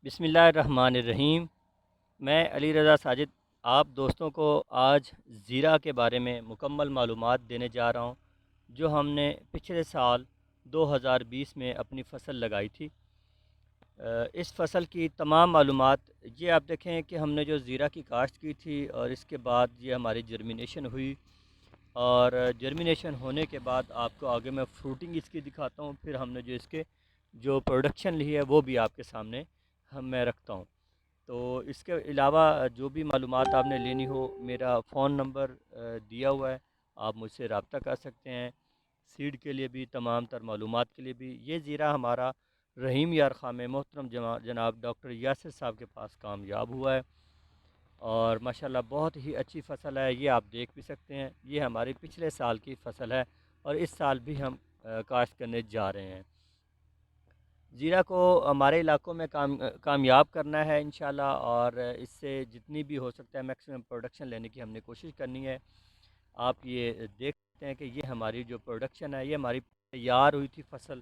بسم اللہ الرحمن الرحیم۔ میں علی رضا ساجد آپ دوستوں کو آج زیرہ کے بارے میں مکمل معلومات دینے جا رہا ہوں، جو ہم نے پچھلے سال 2020 میں اپنی فصل لگائی تھی۔ اس فصل کی تمام معلومات یہ آپ دیکھیں کہ ہم نے جو زیرہ کی کاشت کی تھی اور اس کے بعد یہ ہماری جرمینیشن ہوئی، اور جرمینیشن ہونے کے بعد آپ کو آگے میں فروٹنگ اس کی دکھاتا ہوں، پھر ہم نے جو اس کے جو پروڈکشن لی ہے وہ بھی آپ کے سامنے میں رکھتا ہوں۔ تو اس کے علاوہ جو بھی معلومات آپ نے لینی ہو، میرا فون نمبر دیا ہوا ہے، آپ مجھ سے رابطہ کر سکتے ہیں، سیڈ کے لیے بھی، تمام تر معلومات کے لیے بھی۔ یہ زیرہ ہمارا رحیم یار خاں میں محترم جناب ڈاکٹر یاسر صاحب کے پاس کامیاب ہوا ہے، اور ماشاءاللہ بہت ہی اچھی فصل ہے۔ یہ آپ دیکھ بھی سکتے ہیں، یہ ہماری پچھلے سال کی فصل ہے اور اس سال بھی ہم کاشت کرنے جا رہے ہیں۔ زیرہ کو ہمارے علاقوں میں کامیاب کرنا ہے انشاءاللہ، اور اس سے جتنی بھی ہو سکتا ہے میکسیمم پروڈکشن لینے کی ہم نے کوشش کرنی ہے۔ آپ یہ دیکھ سکتے ہیں کہ یہ ہماری جو پروڈکشن ہے، یہ ہماری تیار ہوئی تھی فصل،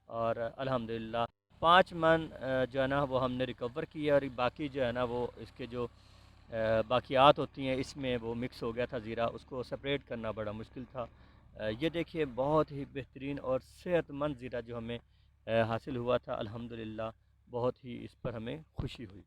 اور الحمدللہ 5 من جو ہے نا وہ ہم نے ریکور کی ہے، اور باقی جو ہے نا وہ اس کے جو باقیات ہوتی ہیں اس میں وہ مکس ہو گیا تھا زیرہ، اس کو سپریٹ کرنا بڑا مشکل تھا۔ یہ دیکھیے بہت ہی بہترین اور صحت مند زیرہ جو ہمیں حاصل ہوا تھا، الحمدللہ بہت ہی اس پر ہمیں خوشی ہوئی۔